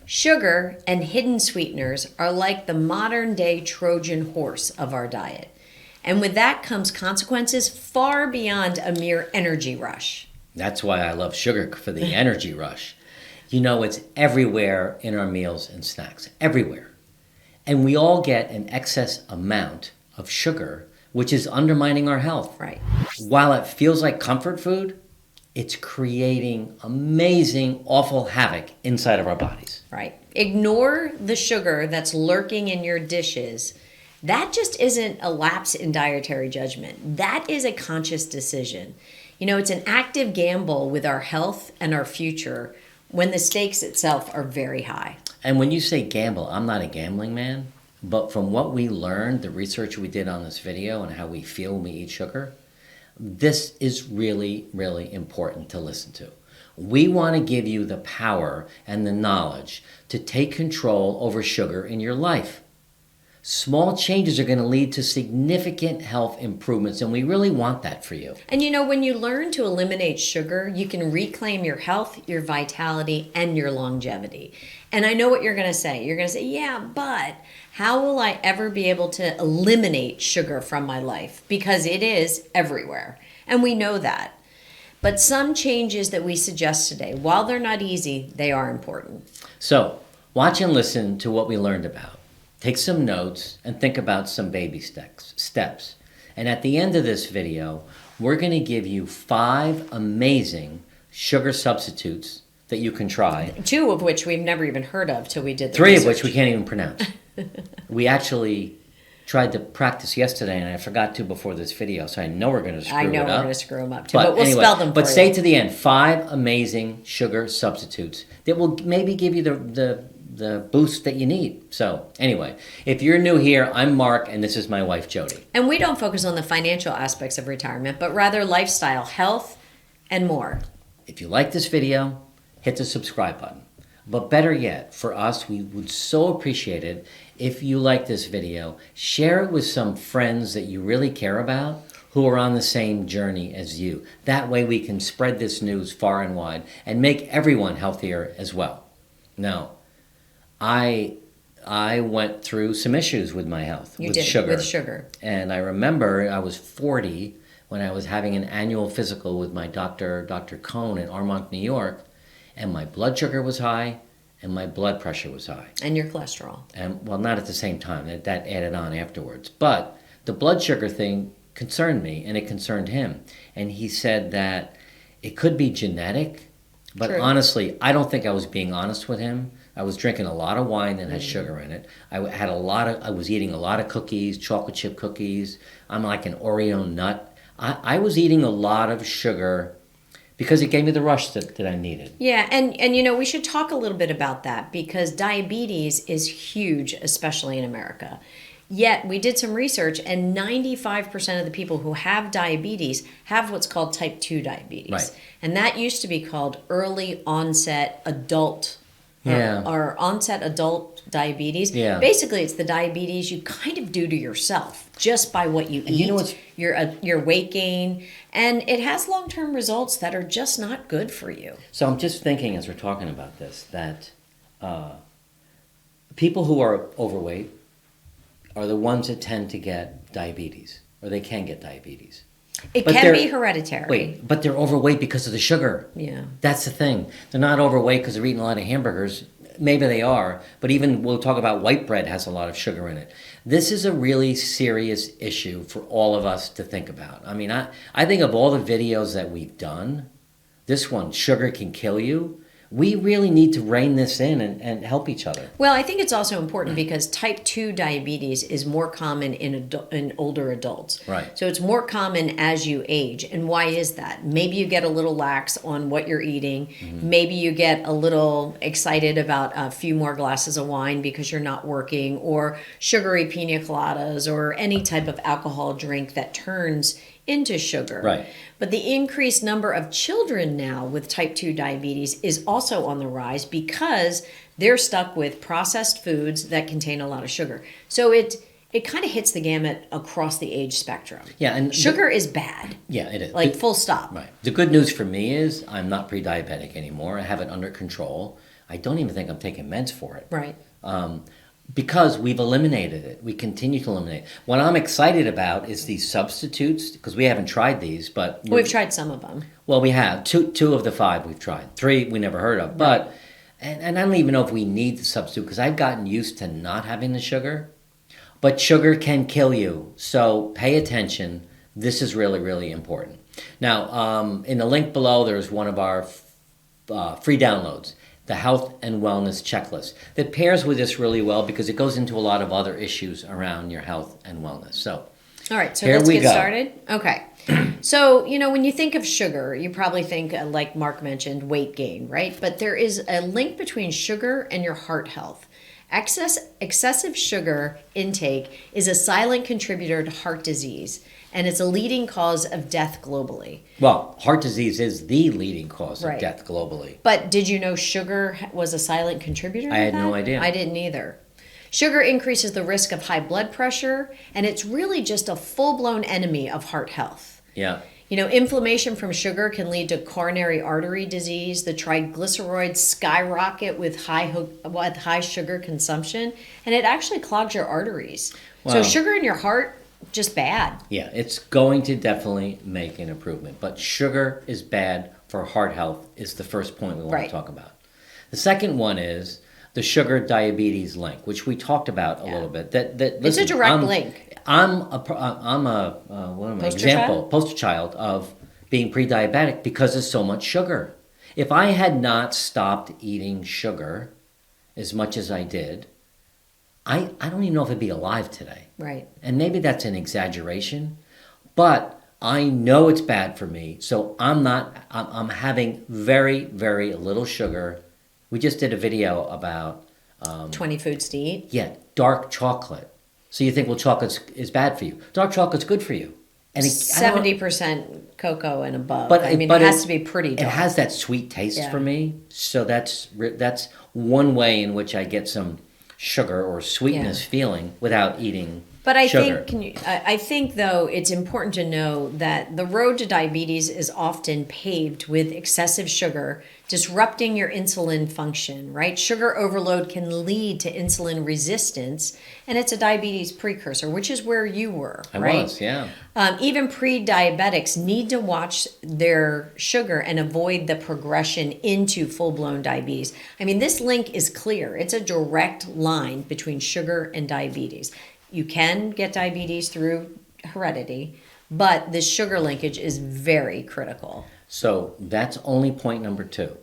Sugar and hidden sweeteners are like the modern day Trojan horse of our diet. And with that comes consequences far beyond a mere energy rush. That's why I love sugar, for the energy rush. You know, it's everywhere in our meals and snacks, everywhere. And we all get an excess amount of sugar, which is undermining our health. Right. While it feels like comfort food, it's creating amazing, awful havoc inside of our bodies. Right. Ignore the sugar that's lurking in your dishes. That just isn't a lapse in dietary judgment. That is a conscious decision. You know, it's an active gamble with our health and our future when the stakes itself are very high. And when you say gamble, I'm not a gambling man, but from what we learned, the research we did on this video and how we feel when we eat sugar, this is really, really important to listen to. We want to give you the power and the knowledge to take control over sugar in your life. Small changes are going to lead to significant health improvements, and we really want that for you. And you know, when you learn to eliminate sugar, you can reclaim your health, your vitality, and your longevity. And I know what you're going to say. You're going to say, yeah, but how will I ever be able to eliminate sugar from my life? Because it is everywhere. And we know that. But some changes that we suggest today, while they're not easy, they are important. So, watch and listen to what we learned about. Take some notes and think about some baby steps. And at the end of this video, we're going to give you 5 amazing sugar substitutes that you can try. 2 of which we've never even heard of till we did the 3 research. of which we can't even pronounce. We actually tried to practice yesterday, and I forgot to before this video, so I know we're going to screw it up. I know we're going to screw them up too, but we'll anyway, spell them for But you. stay to the end. 5 amazing sugar substitutes that will maybe give you the boost that you need. So anyway, if you're new here, I'm Mark, and this is my wife, Jody. And we don't focus on the financial aspects of retirement, but rather lifestyle, health, and more. If you like this video, hit the subscribe button. But better yet, for us, we would so appreciate it if you like this video. Share it with some friends that you really care about who are on the same journey as you. That way we can spread this news far and wide and make everyone healthier as well. Now, I went through some issues with my health, with sugar. And I remember I was 40 when I was having an annual physical with my doctor, Dr. Cohn in Armonk, New York, and my blood sugar was high and my blood pressure was high. And your cholesterol. And well, not at the same time. That added on afterwards. But the blood sugar thing concerned me, and it concerned him. And he said that it could be genetic, but True. Honestly, I don't think I was being honest with him. I was drinking a lot of wine that had sugar in it. I was eating a lot of cookies, chocolate chip cookies. I'm like an Oreo nut. I was eating a lot of sugar because it gave me the rush that I needed. Yeah, and you know, we should talk a little bit about that because diabetes is huge, especially in America. Yet we did some research and 95% of the people who have diabetes have what's called type 2 diabetes. Right. And that used to be called early onset adult or onset adult diabetes. Yeah. Basically, it's the diabetes you kind of do to yourself just by what you eat, you know what's... your weight gain, and it has long-term results that are just not good for you. So I'm just thinking as we're talking about this that people who are overweight are the ones that tend to get diabetes, or they can get diabetes. It can be hereditary. Wait, but they're overweight because of the sugar. Yeah. That's the thing. They're not overweight because they're eating a lot of hamburgers. Maybe they are, but even we'll talk about white bread has a lot of sugar in it. This is a really serious issue for all of us to think about. I mean, I think of all the videos that we've done, this one, Sugar Can Kill You, we really need to rein this in and help each other. Well, I think it's also important because type 2 diabetes is more common in older adults. Right. So it's more common as you age. And why is that? Maybe you get a little lax on what you're eating. Mm-hmm. Maybe you get a little excited about a few more glasses of wine because you're not working, or sugary pina coladas, or any type of alcohol drink that turns into sugar. Right. But the increased number of children now with type 2 diabetes is also on the rise because they're stuck with processed foods that contain a lot of sugar. So it kind of hits the gamut across the age spectrum. Yeah, and sugar is bad. Yeah, it is. Like full stop. Right. The good news for me is I'm not pre-diabetic anymore. I have it under control. I don't even think I'm taking meds for it. Right. Because we've eliminated it. We continue to eliminate. What I'm excited about is these substitutes, because we haven't tried these, but... We've tried some of them. Well, we have. Two of the 5 we've tried. 3 we never heard of. But, and I don't even know if we need the substitute, because I've gotten used to not having the sugar. But sugar can kill you, so pay attention. This is really, really important. Now, in the link below, there's one of our free downloads, the Health and Wellness Checklist, that pairs with this really well because it goes into a lot of other issues around your health and wellness. So, all right, so here let's we get go. started. Okay. So, when you think of sugar, you probably think, like Mark mentioned, weight gain, right? But there is a link between sugar and your heart health. Excessive sugar intake is a silent contributor to heart disease, and it's a leading cause of death globally. Well, heart disease is the leading cause Right. of death globally. But did you know sugar was a silent contributor to I had that? no idea. I didn't either. Sugar increases the risk of high blood pressure, and it's really just a full-blown enemy of heart health. Yeah. Inflammation from sugar can lead to coronary artery disease. The triglycerides skyrocket with high sugar consumption, and it actually clogs your arteries. Wow. So sugar in your heart, just bad. Yeah, it's going to definitely make an improvement. But sugar is bad for heart health is the first point we want Right. to talk about. The second one is the sugar diabetes link, which we talked about a little bit. It's a direct link. I'm a what am I? Poster child of being pre-diabetic because of so much sugar. If I had not stopped eating sugar as much as I did, I don't even know if I'd be alive today. Right. And maybe that's an exaggeration, but I know it's bad for me. So I'm having very, very little sugar. We just did a video about 20 foods to eat. dark chocolate. So you think, well, chocolate is bad for you. Dark chocolate's good for you. And 70% cocoa and above. But it but has to be pretty dark. It has that sweet taste Yeah. for me. So that's one way in which I get some sugar or sweetness feeling without eating But I sugar. I think though it's important to know that the road to diabetes is often paved with excessive sugar, disrupting your insulin function, right? Sugar overload can lead to insulin resistance, and it's a diabetes precursor, which is where you were, right? I was, yeah. Even pre-diabetics need to watch their sugar and avoid the progression into full-blown diabetes. I mean, this link is clear. It's a direct line between sugar and diabetes. You can get diabetes through heredity, but this sugar linkage is very critical. So that's only point number 2.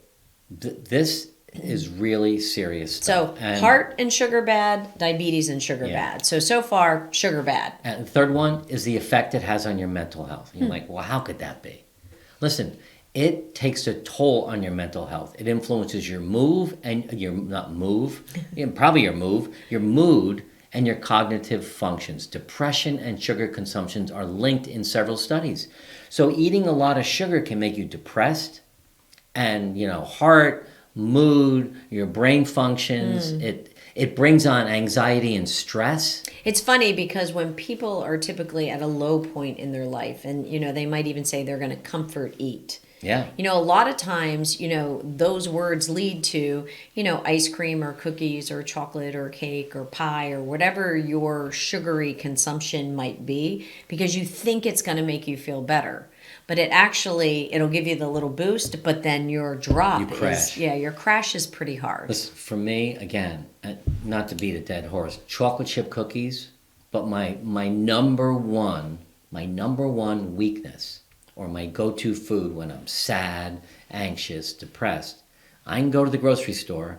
This is really serious So stuff. And heart and sugar bad, diabetes and sugar bad. So far, sugar bad. And the third one is the effect it has on your mental health. You're like, well, how could that be? Listen, it takes a toll on your mental health. It influences your move and your mood and your cognitive functions. Depression and sugar consumptions are linked in several studies. So eating a lot of sugar can make you depressed and, heart, mood, your brain functions. It brings on anxiety and stress. It's funny because when people are typically at a low point in their life, and they might even say they're going to comfort eat. Yeah. A lot of times, those words lead to, ice cream or cookies or chocolate or cake or pie or whatever your sugary consumption might be, because you think it's going to make you feel better. But it'll give you the little boost, but then your drop You crash. your crash is pretty hard. Listen, for me, again, not to beat a dead horse, chocolate chip cookies, but my number one weakness, or my go-to food when I'm sad, anxious, depressed, I can go to the grocery store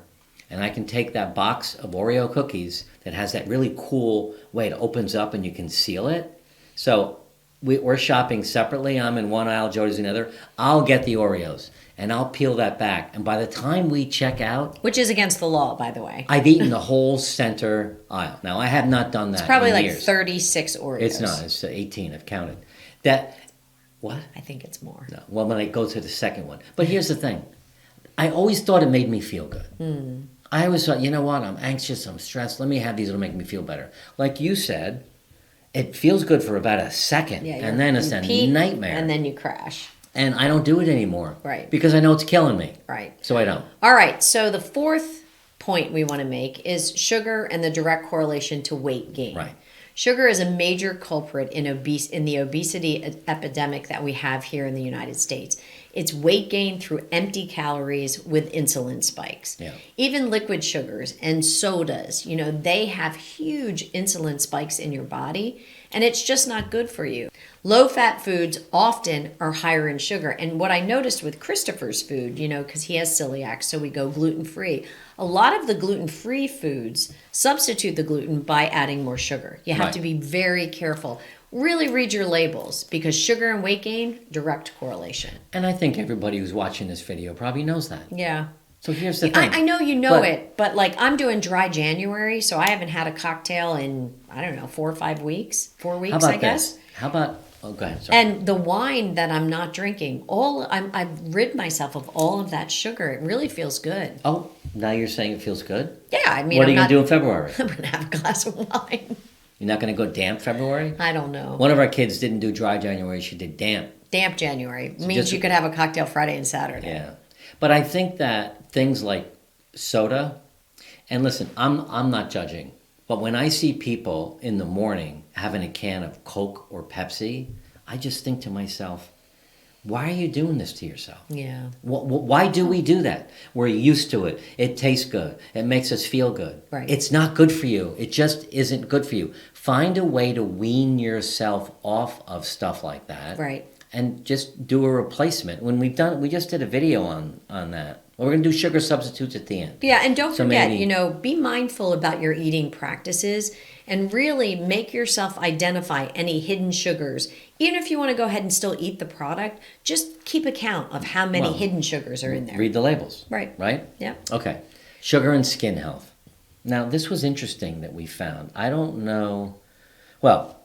and I can take that box of Oreo cookies that has that really cool way it opens up and you can seal it. So we're shopping separately. I'm in one aisle, Jody's in the other. I'll get the Oreos and I'll peel that back. And by the time we check out... Which is against the law, by the way. I've eaten the whole center aisle. Now, I have not done that It's probably in like years. 36 Oreos. It's not. It's 18. I've counted. What? I think it's more. No. Well, when I go to the second one. But here's the thing. I always thought it made me feel good. I always thought, you know what? I'm anxious. I'm stressed. Let me have these. It'll make me feel better. Like you said, it feels good for about a second. Yeah, and then it's you a peak, nightmare. And then you crash. And I don't do it anymore. Right. Because I know it's killing me. Right. So I don't. All right. So the fourth point we want to make is sugar and the direct correlation to weight gain. Right. Sugar is a major culprit in the obesity epidemic that we have here in the United States. It's weight gain through empty calories with insulin spikes. Yeah. Even liquid sugars and sodas, they have huge insulin spikes in your body, and it's just not good for you. Low-fat foods often are higher in sugar. And what I noticed with Christopher's food, because he has celiac, so we go gluten-free. A lot of the gluten-free foods substitute the gluten by adding more sugar. You have Right. to be very careful. Really read your labels, because sugar and weight gain, direct correlation. And I think everybody who's watching this video probably knows that. Yeah. So here's the thing. I know you know it, but like I'm doing dry January, so I haven't had a cocktail in, I don't know, 4 or 5 weeks. 4 weeks, How about I guess. this? How about, oh, go ahead. Sorry. And the wine that I'm not drinking, I've rid myself of all of that sugar. It really feels good. Oh, now you're saying it feels good? Yeah, I mean, What are I'm you going not, to do in February? I'm going to have a glass of wine. You're not going to go damp February? I don't know. One of our kids didn't do dry January. She did damp. Damp January means just- you could have a cocktail Friday and Saturday. Yeah. But I think that things like soda, and listen, I'm not judging, but when I see people in the morning having a can of Coke or Pepsi, I just think to myself, why are you doing this to yourself? Yeah. Why do we do that? We're used to it. It tastes good. It makes us feel good. Right. It's not good for you. It just isn't good for you. Find a way to wean yourself off of stuff like that. Right. And just do a replacement. We just did a video on that. We're going to do sugar substitutes at the end. Yeah, and don't So forget, maybe- be mindful about your eating practices and really make yourself identify any hidden sugars. Even if you want to go ahead and still eat the product, just keep a count of how many Well, hidden sugars are in there. Read the labels. Right. Right? Yeah. Okay. Sugar and skin health. Now, this was interesting that we found. I don't know. Well,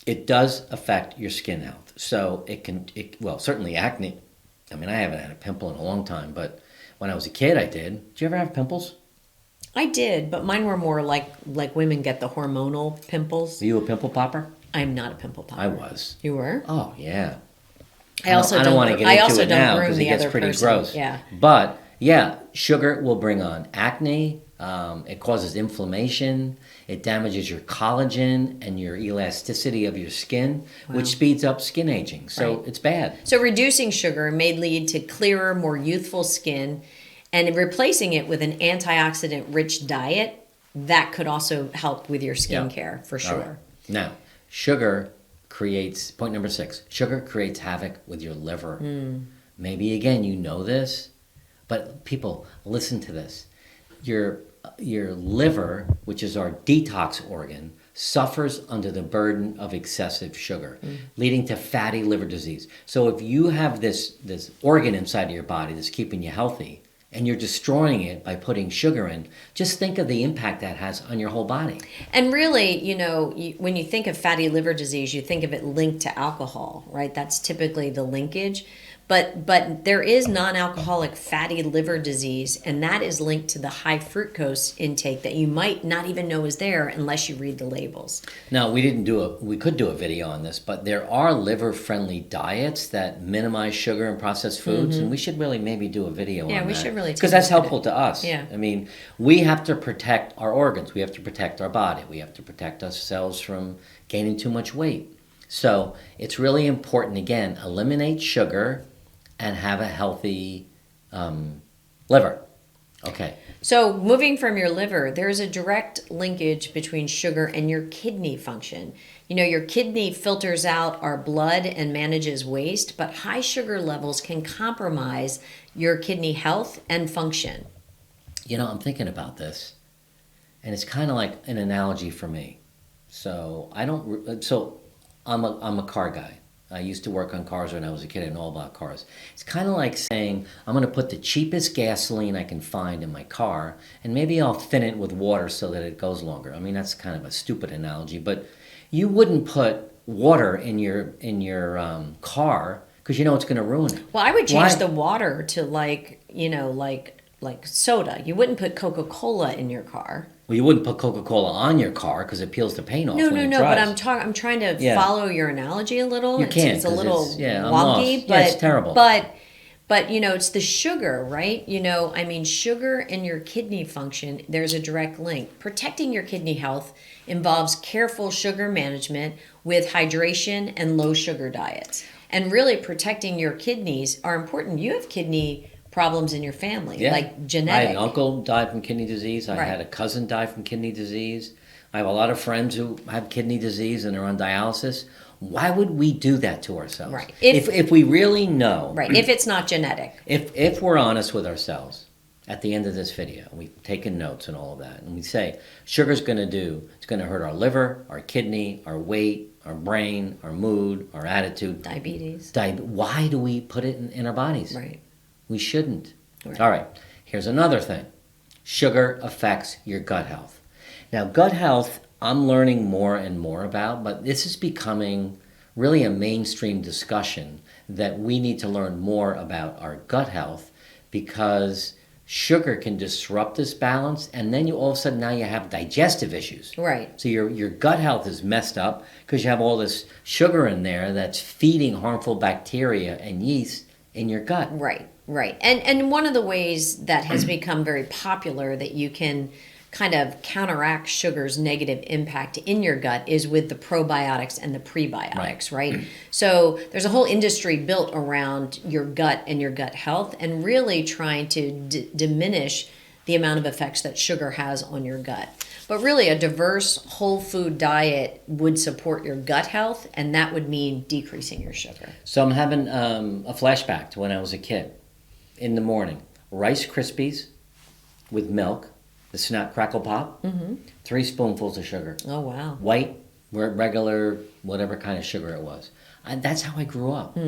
it does affect your skin health. So certainly acne. I mean, I haven't had a pimple in a long time, but when I was a kid, I did. Did you ever have pimples? I did, but mine were more like women get the hormonal pimples. Were you a pimple popper? I'm not a pimple popper. I was. You were? Oh, yeah. I also don't want to get into it now groom because it the gets other pretty person. gross. Yeah. But yeah, sugar will bring on acne. It causes inflammation. It damages your collagen and your elasticity of your skin, which speeds up skin aging. So Right. it's bad. So reducing sugar may lead to clearer, more youthful skin, and replacing it with an antioxidant-rich diet, that could also help with your skincare for All sure. right. Now, sugar creates, point number 6, sugar creates havoc with your liver. Maybe again, you know this, but people, listen to this. Your liver, which is our detox organ, suffers under the burden of excessive sugar, leading to fatty liver disease. So if you have this organ inside of your body that's keeping you healthy, and you're destroying it by putting sugar in, just think of the impact that has on your whole body. And really, when you think of fatty liver disease, you think of it linked to alcohol, right? That's typically the linkage. But there is non-alcoholic fatty liver disease, and that is linked to the high fructose intake that you might not even know is there unless you read the labels. Now, we could do a video on this, but there are liver-friendly diets that minimize sugar and processed foods, and we should really maybe do a video on that. Yeah, we should really take because a that's look at helpful it. to us. Yeah. I mean, we have to protect our organs. We have to protect our body. We have to protect ourselves from gaining too much weight. So it's really important, again, eliminate sugar and have a healthy liver. Okay. So moving from your liver, there's a direct linkage between sugar and your kidney function. Your kidney filters out our blood and manages waste, but high sugar levels can compromise your kidney health and function. I'm thinking about this, and it's kind of like an analogy for me. So I'm a car guy. I used to work on cars when I was a kid. I know all about cars. It's kind of like saying, I'm going to put the cheapest gasoline I can find in my car, and maybe I'll thin it with water so that it goes longer. I mean, that's kind of a stupid analogy, but you wouldn't put water in your car because it's going to ruin it. Well, I would change the water to like like soda. You wouldn't put Coca-Cola in your car. Well, you wouldn't put Coca-Cola on your car because it peels the paint off when it No. But dries. I'm trying to follow your analogy a little. You can't. It's a 'cause little I'm wonky, lost. but Yeah, it's terrible. But it's the sugar, right? I mean, sugar and your kidney function, there's a direct link. Protecting your kidney health involves careful sugar management with hydration and low sugar diets. And really protecting your kidneys are important. You have kidney problems in your family, like genetic. I had an uncle died from kidney disease. I Right. had a cousin die from kidney disease. I have a lot of friends who have kidney disease and are on dialysis. Why would we do that to ourselves? Right. If we really know. Right, if it's not genetic. If we're honest with ourselves at the end of this video, we've taken notes and all of that, and we say sugar's going to it's going to hurt our liver, our kidney, our weight, our brain, our mood, our attitude. Diabetes. Why do we put it in our bodies? Right. We shouldn't. Right. All right, here's another thing. Sugar affects your gut health. Now, gut health, I'm learning more and more about, but this is becoming really a mainstream discussion that we need to learn more about our gut health because sugar can disrupt this balance, and then all of a sudden now you have digestive issues. Right. So your gut health is messed up because you have all this sugar in there that's feeding harmful bacteria and yeast in your gut. Right. And one of the ways that has become very popular that you can kind of counteract sugar's negative impact in your gut is with the probiotics and the prebiotics, right? So there's a whole industry built around your gut and your gut health and really trying to diminish the amount of effects that sugar has on your gut. But really a diverse whole food diet would support your gut health, and that would mean decreasing your sugar. So I'm having a flashback to when I was a kid. In the morning, Rice Krispies with milk, the Snap Crackle Pop, 3 spoonfuls of sugar. Oh, wow. White, regular, whatever kind of sugar it was. That's how I grew up.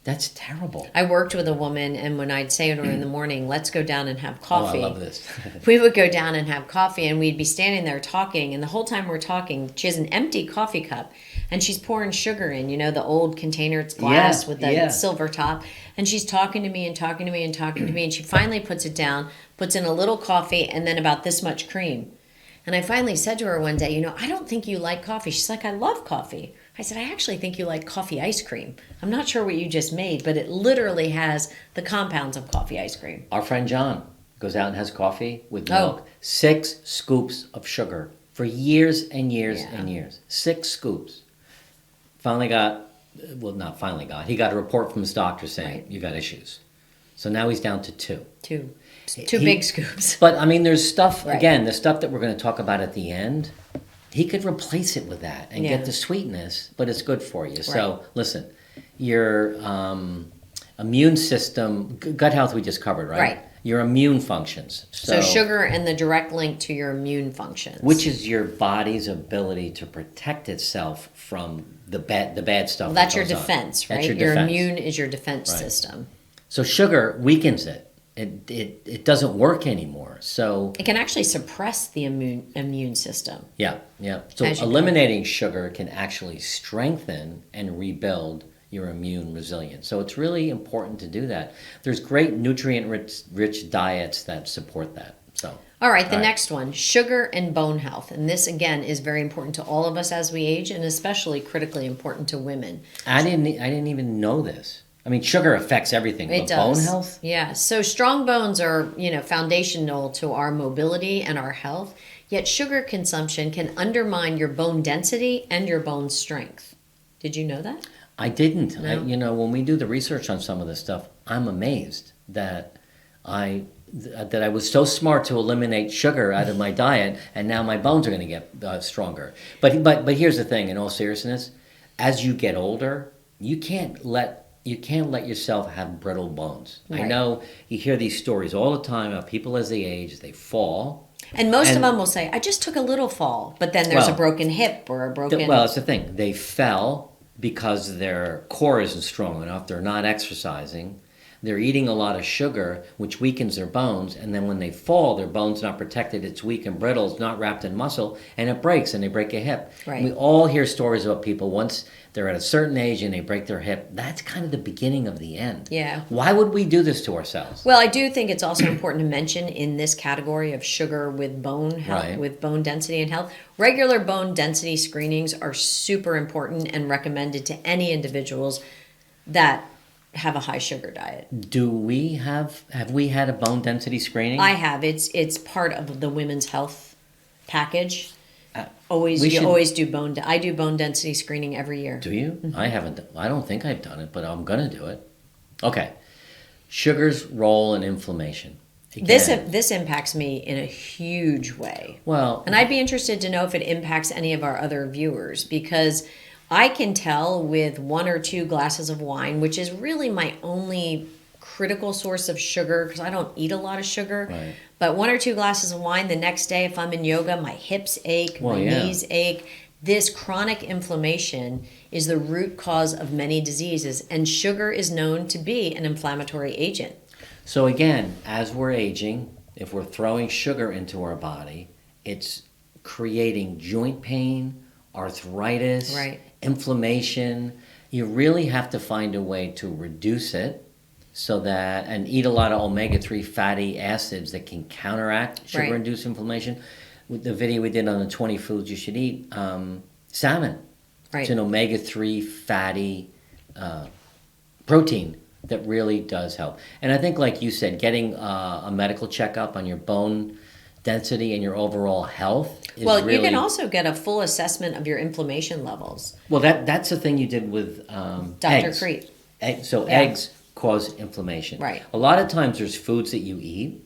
That's terrible. I worked with a woman, and when I'd say to her in the morning, let's go down and have coffee. Oh, I love this. We would go down and have coffee, and we'd be standing there talking, and the whole time we're talking, she has an empty coffee cup, and she's pouring sugar in, the old container, it's glass with the silver top, and she's talking to me and talking to me and talking to me, and she finally puts it down, puts in a little coffee, and then about this much cream. And I finally said to her one day, I don't think you like coffee. She's like, I love coffee. I said, I actually think you like coffee ice cream. I'm not sure what you just made, but it literally has the compounds of coffee ice cream. Our friend John goes out and has coffee with milk. 6 scoops of sugar for years and years and years. 6 scoops. He got a report from his doctor saying, you got issues. So now he's down to 2. Two big scoops. But, there's stuff, again, the stuff that we're going to talk about at the end, he could replace it with that and get the sweetness, but it's good for you. Right. So, listen, your immune system, gut health we just covered, right? Right. Your immune functions. So sugar and the direct link to your immune functions. Which is your body's ability to protect itself from the bad stuff. Well, that's your defense, right? Your immune is your defense system. So sugar weakens it. It doesn't work anymore. So it can actually suppress the immune system. Yeah. So eliminating sugar can actually strengthen and rebuild your immune resilience. So it's really important to do that. There's great nutrient-rich diets that support that. So. All right, the next one, sugar and bone health. And this, again, is very important to all of us as we age, and especially critically important to women. I didn't even know this. Sugar affects everything. It but does. Bone health? Yeah. So strong bones are, foundational to our mobility and our health. Yet sugar consumption can undermine your bone density and your bone strength. Did you know that? I didn't. No? When we do the research on some of this stuff, I'm amazed that I was so smart to eliminate sugar out of my diet, and now my bones are going to get stronger. But here's the thing. In all seriousness, as you get older, you can't let yourself have brittle bones. Right. I know you hear these stories all the time about people as they age, they fall. And most of them will say, I just took a little fall, but then there's a broken hip or a broken... Well, that's the thing. They fell because their core isn't strong enough. They're not exercising. they're eating a lot of sugar, which weakens their bones, and then when they fall, their bone's not protected, it's weak and brittle, it's not wrapped in muscle, and it breaks, and they break a hip. Right. We all hear stories about people, once they're at a certain age and they break their hip, that's kind of the beginning of the end. Yeah. Why would we do this to ourselves? Well, I do think it's also important to mention in this category of sugar with bone health, Right. with bone density and health, regular bone density screenings are super important and recommended to any individuals that have a high sugar diet. Do we have we had a bone density screening? I have. It's part of the women's health package. We Always do bone. I do bone density screening every year. Do you? I haven't. I don't think I've done it, but I'm gonna do it. Okay. Sugar's role in inflammation. Again, This impacts me in a huge way. well, And I'd be interested to know if it impacts any of our other viewers, because I can tell with 1 or 2 glasses of wine, which is really my only critical source of sugar because I don't eat a lot of sugar. Right. But 1 or 2 glasses of wine, the next day, if I'm in yoga, my hips ache, my knees ache. This chronic inflammation is the root cause of many diseases, and sugar is known to be an inflammatory agent. so again, as we're aging, if we're throwing sugar into our body, it's creating joint pain, arthritis, Right. inflammation. You really have to find a way to reduce it so that, and eat a lot of omega-3 fatty acids that can counteract sugar-induced inflammation. With the video we did on the 20 foods you should eat, salmon. Right. It's an omega-3 fatty protein that really does help. And I think, like you said, getting a medical checkup on your bone density and your overall health is Well, really... you can also get a full assessment of your inflammation levels. Well, that's the thing you did with Dr. eggs. Crete. So Yeah. eggs cause inflammation. Right. A lot of times there's foods that you eat,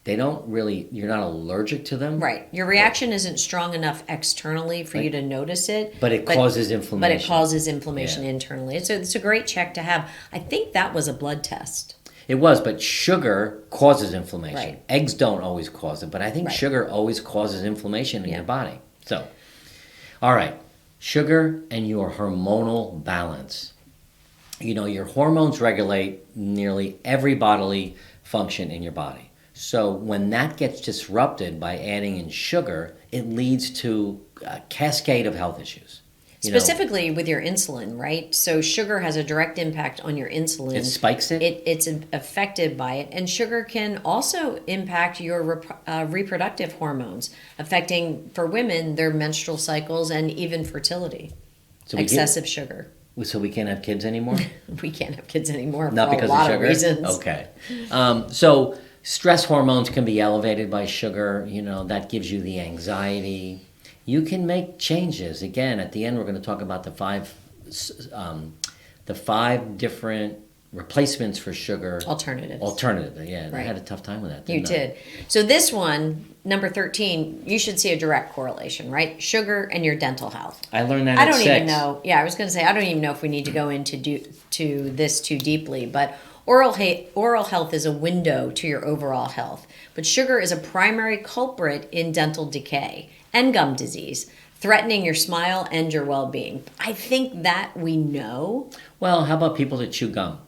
they don't really, you're not allergic to them. Right. Your reaction isn't strong enough externally for you to notice it. But it causes But inflammation. it causes inflammation Yeah. internally. It's a great check to have. I think that was a blood test. It was, but sugar causes inflammation. Right. Eggs don't always cause it, but I think Right. sugar always causes inflammation in Yeah. your body. So, all right, sugar and your hormonal balance. You know, your hormones regulate nearly every bodily function in your body. So when that gets disrupted by adding in sugar, it leads to a cascade of health issues. You know, Specifically with your insulin, right? So sugar has a direct impact on your insulin. it spikes it. It's affected by it. And sugar can also impact your reproductive hormones, affecting, for women, their menstrual cycles and even fertility. So we Excessive sugar. So we can't have kids anymore? We can't have kids anymore Not for because a lot of of sugar? reasons. Okay. So stress hormones can be elevated by sugar. You know, that gives you the anxiety. You can make changes. Again, at the end, we're going to talk about the five different replacements for sugar. Alternatives. Yeah. I Right. had a tough time with that. You didn't I? did. So this one, number 13, you should see a direct correlation, right? Sugar and your dental health. I learned that I at don't 6. even know. Yeah, I was going to say, I don't even know if we need to go into to this too deeply, but oral health is a window to your overall health. But sugar is a primary culprit in dental decay and gum disease, threatening your smile and your well-being. I think that we know. Well, how about people that chew gum?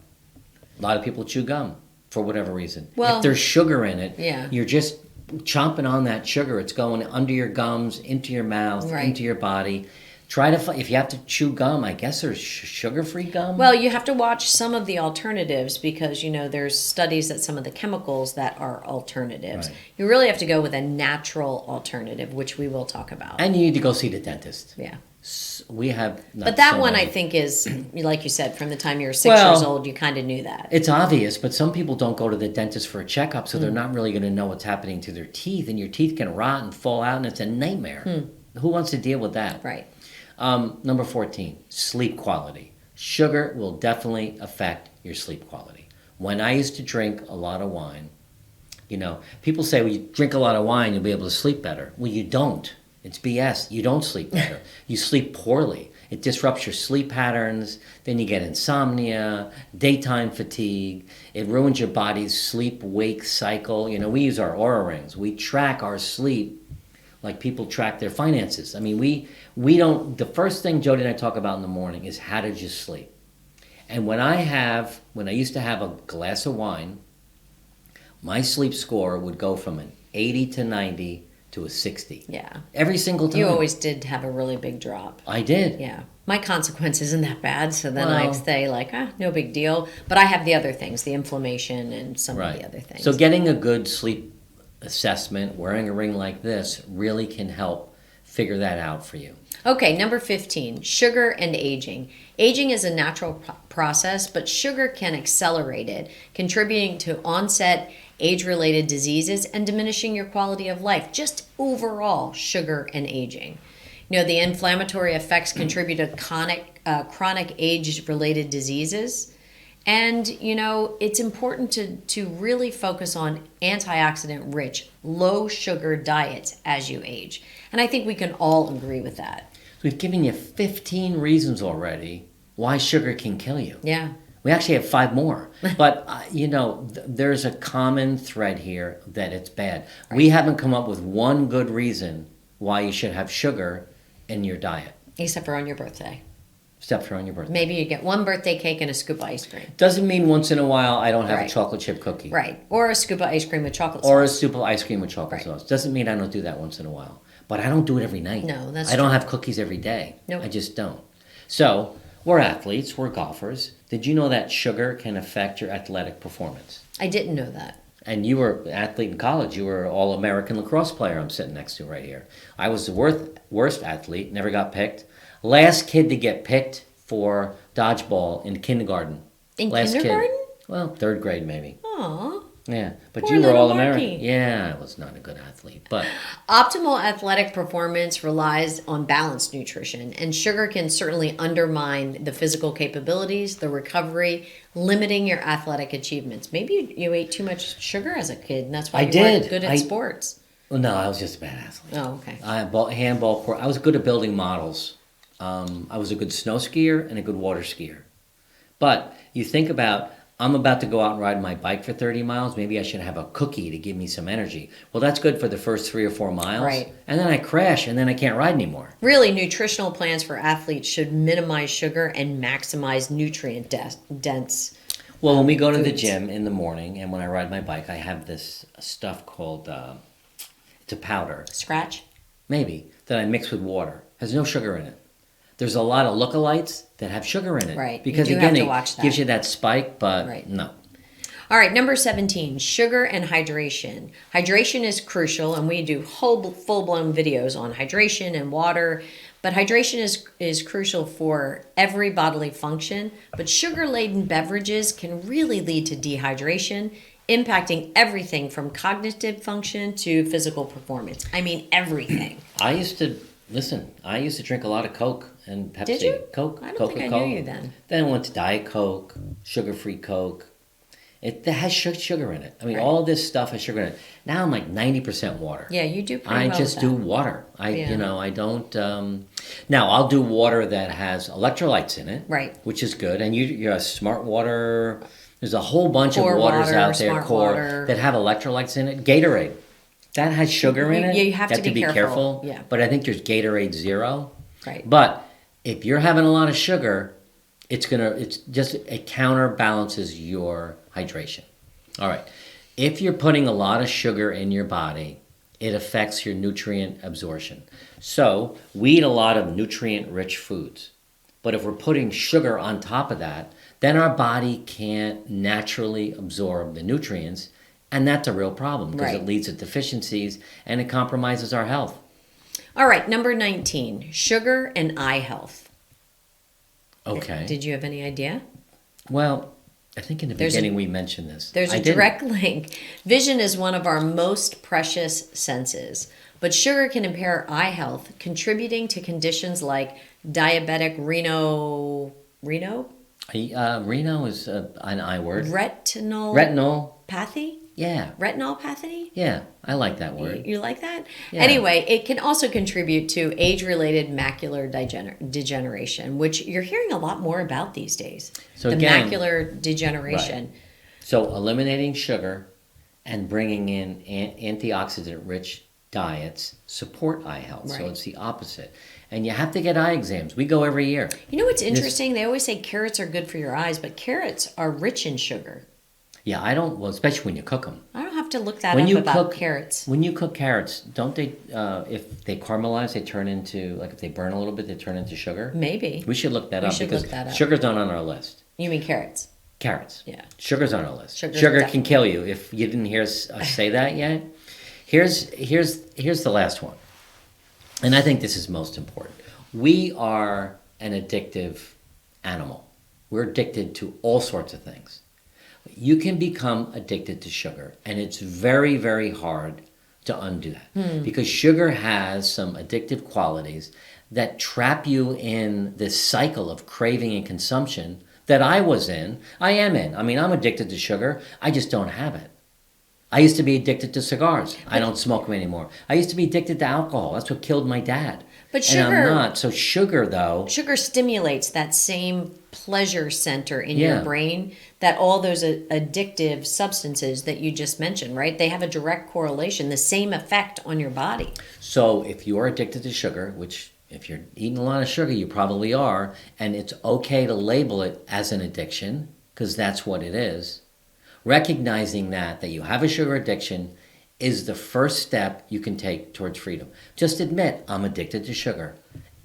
A lot of people chew gum for whatever reason. Well, if there's sugar in it, yeah. you're just chomping on that sugar. It's going under your gums, into your mouth, Right. into your body. Try to if you have to chew gum, I guess there's sugar-free gum. Well, you have to watch some of the alternatives because, you know, there's studies that some of the chemicals that are alternatives. Right. You really have to go with a natural alternative, which we will talk about. And you need to go see the dentist. Yeah. We have not But that so one, many. I think, is, like you said, from the time you were 6 Well, years old, you kind of knew that. It's obvious, but some people don't go to the dentist for a checkup, so Hmm. they're not really going to know what's happening to their teeth, and your teeth can rot and fall out, and it's a nightmare. Who wants to deal with that? Right. Number 14, sleep quality. Sugar will definitely affect your sleep quality. When I used to drink a lot of wine, you know, people say, well, you drink a lot of wine, you'll be able to sleep better. Well, you don't. It's BS. You don't sleep better. You sleep poorly. It disrupts your sleep patterns. Then you get insomnia, daytime fatigue. It ruins your body's sleep-wake cycle. You know, we use our Oura rings. We track our sleep like people track their finances. I mean, we don't, the first thing Jody and I talk about in the morning is how did you sleep? And when I used to have a glass of wine, my sleep score would go from an 80 to 90 to a 60. Yeah. Every single time. You always did have a really big drop. I did. Yeah. My consequence isn't that bad, so then Well, I'd say like, no big deal. But I have the other things, the inflammation and some of the other things. So getting a good sleep assessment, wearing a ring like this, really can help figure that out for you. Okay, number 15, sugar and aging. Aging is a natural process, but sugar can accelerate it, contributing to onset age-related diseases and diminishing your quality of life. Just overall, sugar and aging. The inflammatory effects contribute to chronic age-related diseases. And, it's important to really focus on antioxidant-rich, low-sugar diets as you age. And I think we can all agree with that. We've given you 15 reasons already why sugar can kill you. Yeah. We actually have 5 more. But, there's a common thread here that it's bad. Right. We haven't come up with one good reason why you should have sugar in your diet. Except for on your birthday. Except for on your birthday. Maybe you get one birthday cake and a scoop of ice cream. Doesn't mean once in a while I don't have a chocolate chip cookie. Right. Or a scoop of ice cream with chocolate sauce. Or a scoop of ice cream with chocolate sauce. Doesn't mean I don't do that once in a while. But I don't do it every night. No, that's I don't have cookies every day. Nope. I just don't. So, we're athletes, we're golfers. Did you know that sugar can affect your athletic performance? I didn't know that. And you were an athlete in college. You were an all-American lacrosse player I'm sitting next to right here. I was the worst athlete, never got picked. Last kid to get picked for dodgeball in kindergarten. In kindergarten? Kid. Well, 3rd grade maybe. Aw. Yeah, but Poor you were little all-American. Marky. Yeah, I was not a good athlete, but... Optimal athletic performance relies on balanced nutrition, and sugar can certainly undermine the physical capabilities, the recovery, limiting your athletic achievements. Maybe you ate too much sugar as a kid, and that's why you weren't good at sports. Well, no, I was just a bad athlete. Oh, okay. Handball court. I was good at building models. I was a good snow skier and a good water skier. But you think about... I'm about to go out and ride my bike for 30 miles. Maybe I should have a cookie to give me some energy. Well, that's good for the first 3 or 4 miles. Right. And then I crash, and then I can't ride anymore. Really, nutritional plans for athletes should minimize sugar and maximize nutrient dense. Well, when we go to the gym in the morning, and when I ride my bike, I have this stuff called, it's a powder. Scratch? Maybe, that I mix with water. Has no sugar in it. There's a lot of lookalikes that have sugar in it. Right. Because, you again, have to watch that. Gives you that spike, but no. All right, number 17, sugar and hydration. Hydration is crucial, and we do whole full-blown videos on hydration and water, but hydration is crucial for every bodily function, but sugar-laden beverages can really lead to dehydration, impacting everything from cognitive function to physical performance. I mean, everything. I used to drink a lot of Coke and Pepsi. Did you? Coke, I don't Coca-Cola. think I knew you then. Then I went to Diet Coke, sugar-free Coke. It has sugar in it. I mean, all this stuff has sugar in it. Now I'm like 90% water. Yeah, you do pretty well I just do water. I don't... now, I'll do water that has electrolytes in it. Right. Which is good. And you're a smart water... There's a whole bunch Core of waters water, out there, smart water. that have electrolytes in it. Gatorade. That has sugar in it. Yeah, you have to be careful. Yeah. But I think there's Gatorade Zero. Right. But if you're having a lot of sugar, it counterbalances your hydration. All right. If you're putting a lot of sugar in your body, it affects your nutrient absorption. So we eat a lot of nutrient-rich foods. But if we're putting sugar on top of that, then our body can't naturally absorb the nutrients. And that's a real problem because it leads to deficiencies and it compromises our health. All right, number 19, sugar and eye health. Okay. Did you have any idea? Well, I think in the beginning we mentioned this. There's a direct link. Vision is one of our most precious senses, but sugar can impair eye health, contributing to conditions like diabetic Reno is an I word. Retinopathy? Yeah. Retinopathy? Yeah, I like that word. You like that? Yeah. Anyway, it can also contribute to age-related macular degeneration, which you're hearing a lot more about these days. So macular degeneration. Right. So eliminating sugar and bringing in antioxidant-rich diets support eye health. So Right. it's the opposite. And you have to get eye exams. We go every year. You know what's interesting? They always say carrots are good for your eyes, but carrots are rich in sugar. Yeah, I don't, well, especially when you cook them. I don't have to look that When up you about cook carrots. When you cook carrots, don't they, if they caramelize, they turn into, like if they burn a little bit, they turn into sugar? Maybe. We should look that We up should because look that up. sugar's not on our list. You mean carrots? Carrots. Yeah. Sugar's on our list. Sugar's Sugar definitely- can kill you. If you didn't hear us say that yet, here's the last one. And I think this is most important. We are an addictive animal. We're addicted to all sorts of things. You can become addicted to sugar, and it's very, very hard to undo that because sugar has some addictive qualities that trap you in this cycle of craving and consumption that I was in. I am in. I mean, I'm addicted to sugar. I just don't have it. I used to be addicted to cigars. I don't smoke them anymore. I used to be addicted to alcohol. That's what killed my dad. But And I'm sugar- not. So sugar, though, Sugar stimulates that same pleasure center in Yeah. your brain that all those addictive substances that you just mentioned, right? They have a direct correlation, the same effect on your body. so if you are addicted to sugar, which if you're eating a lot of sugar, you probably are, and it's okay to label it as an addiction, because that's what it is, recognizing that you have a sugar addiction is the first step you can take towards freedom. Just admit, I'm addicted to sugar,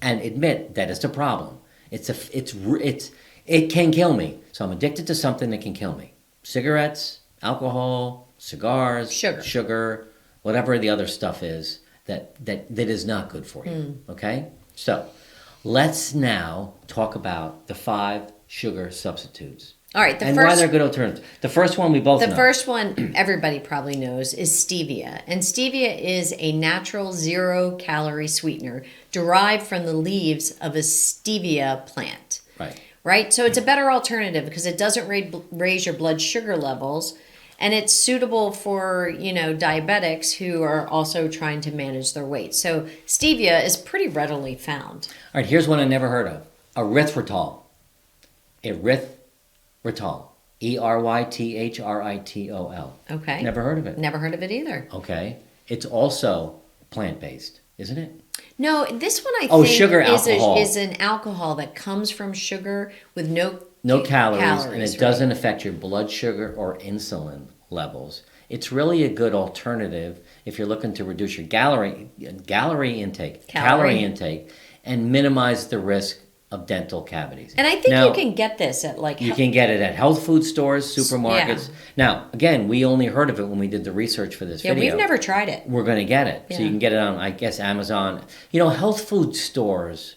and admit that it's a problem. It can kill me. So I'm addicted to something that can kill me. Cigarettes, alcohol, cigars, sugar, whatever the other stuff is that is not good for you. Okay? So let's now talk about the 5 sugar substitutes. All right, And why they're good alternatives. The first one we both know. The first one everybody probably knows is stevia. And stevia is a natural 0-calorie sweetener derived from the leaves of a stevia plant. Right? So it's a better alternative because it doesn't raise your blood sugar levels, and it's suitable for, diabetics who are also trying to manage their weight. So stevia is pretty readily found. All right, here's one I never heard of. Erythritol. Erythritol. Erythritol. Okay. Never heard of it. Never heard of it either. Okay. It's also plant-based, isn't it? No, this one I Oh, think sugar is, alcohol. is an alcohol that comes from sugar with no calories, and it right? doesn't affect your blood sugar or insulin levels. It's really a good alternative if you're looking to reduce your calorie intake, and minimize the risk of dental cavities. And I think now, you can get this at you can get it at health food stores, supermarkets. Yeah. Now, again, we only heard of it when we did the research for this video. we've never tried it. We're going to get it. So Yeah. you can get it on, I guess, Amazon. Health food stores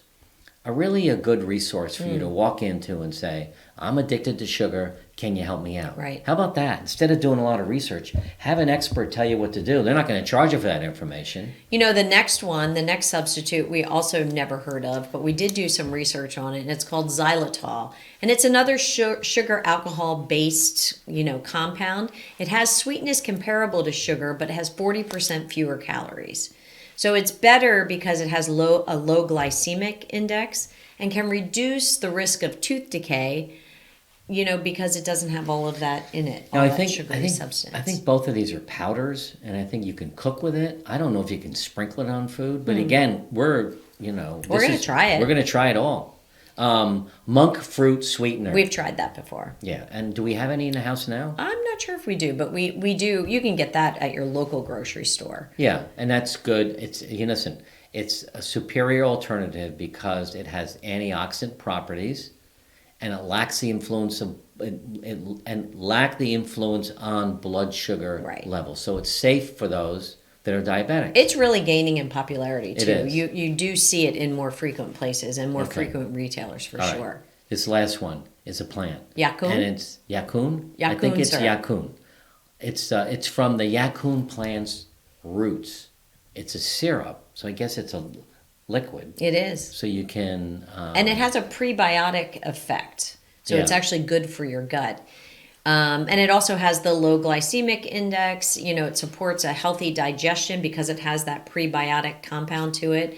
are really a good resource for you to walk into and say, I'm addicted to sugar. Can you help me out? Right. How about that? Instead of doing a lot of research, have an expert tell you what to do. They're not going to charge you for that information. The next substitute we also never heard of, but we did do some research on it, and it's called Xylitol. And it's another sugar alcohol-based, compound. It has sweetness comparable to sugar, but it has 40% fewer calories. So it's better because it has a low glycemic index and can reduce the risk of tooth decay, because it doesn't have all of that in it. Now, all I that think sugary substance. I think both of these are powders, and I think you can cook with it. I don't know if you can sprinkle it on food, but again, we're going to try it. We're going to try it all. Monk fruit sweetener. We've tried that before. Yeah, and do we have any in the house now? I'm not sure if we do, but we do. You can get that at your local grocery store. Yeah, and that's good. It's it's a superior alternative because it has antioxidant properties, and it lacks the influence of on blood sugar levels. So it's safe for those that are diabetic. It's really gaining in popularity too. It is. You do see it in more frequent places and more frequent retailers for All sure. right. This last one is a plant. Yakun? And it's yakun? I Yakun think it's syrup. yakun. It's from the yakun plant's roots. It's a syrup, so I guess it's a liquid. It is. So you can... and it has a prebiotic effect. So it's actually good for your gut. And it also has the low glycemic index. It supports a healthy digestion because it has that prebiotic compound to it.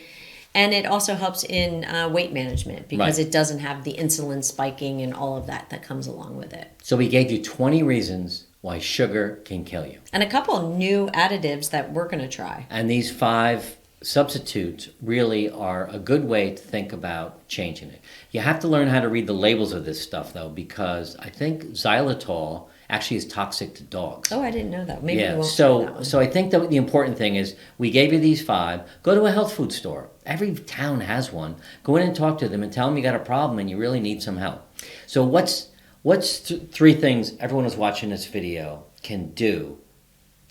And it also helps in weight management because it doesn't have the insulin spiking and all of that comes along with it. So we gave you 20 reasons why sugar can kill you. And a couple new additives that we're going to try. And these 5 substitutes really are a good way to think about changing it. You have to learn how to read the labels of this stuff, though, because I think xylitol actually is toxic to dogs. Oh, I didn't know that. Maybe we Yeah, won't try that one. so I think that the important thing is we gave you these 5. Go to a health food store. Every town has one. Go in and talk to them and tell them you got a problem and you really need some help. So what's 3 things everyone who's watching this video can do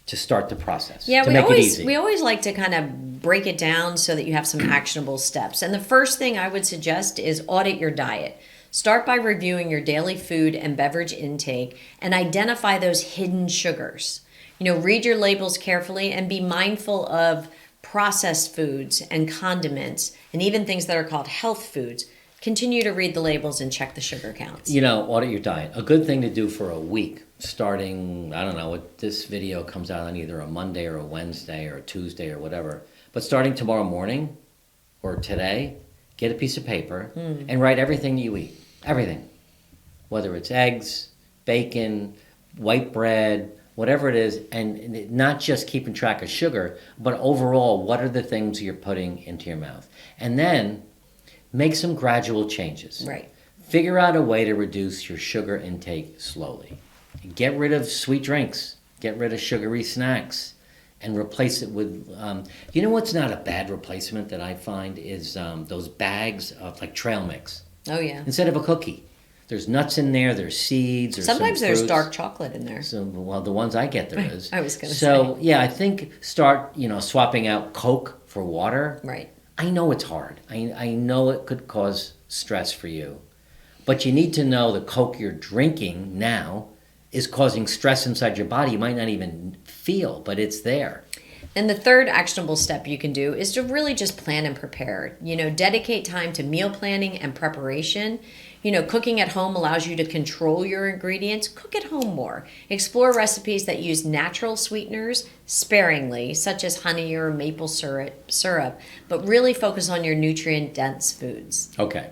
to start the process? Yeah, to make it easy. we always like to kind of break it down so that you have some actionable steps. And the first thing I would suggest is audit your diet. Start by reviewing your daily food and beverage intake and identify those hidden sugars. Read your labels carefully and be mindful of processed foods and condiments and even things that are called health foods. Continue to read the labels and check the sugar counts. Audit your diet. A good thing to do for a week, starting, I don't know, what this video comes out on either a Monday or a Wednesday or a Tuesday or whatever. But starting tomorrow morning or today, get a piece of paper and write everything you eat. Everything. Whether it's eggs, bacon, white bread, whatever it is, and not just keeping track of sugar, but overall, what are the things you're putting into your mouth? And then make some gradual changes. Right. Figure out a way to reduce your sugar intake slowly. Get rid of sweet drinks. Get rid of sugary snacks. And replace it with, what's not a bad replacement that I find is those bags of like trail mix. Oh, yeah. Instead of a cookie. There's nuts in there, there's seeds, or sometimes some there's fruits. dark chocolate in there. So, well, the ones I get there is. I was going to say. So, yeah, I think start, swapping out Coke for water. Right. I know it's hard. I know it could cause stress for you. But you need to know the Coke you're drinking now is causing stress inside your body. You might not even feel, but it's there. And the third actionable step you can do is to really just plan and prepare. Dedicate time to meal planning and preparation. Cooking at home allows you to control your ingredients. Cook at home more. Explore recipes that use natural sweeteners sparingly, such as honey or maple syrup, but really focus on your nutrient-dense foods. Okay.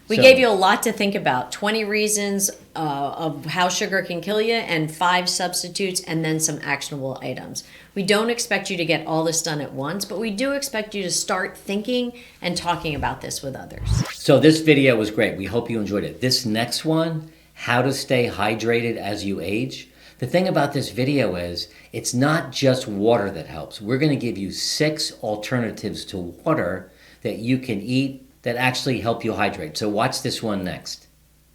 We gave you a lot to think about. 20 reasons of how sugar can kill you and 5 substitutes and then some actionable items. We don't expect you to get all this done at once, but we do expect you to start thinking and talking about this with others. So this video was great. We hope you enjoyed it. This next one, how to stay hydrated as you age. The thing about this video is it's not just water that helps. We're going to give you 6 alternatives to water that you can eat that actually help you hydrate. So watch this one next.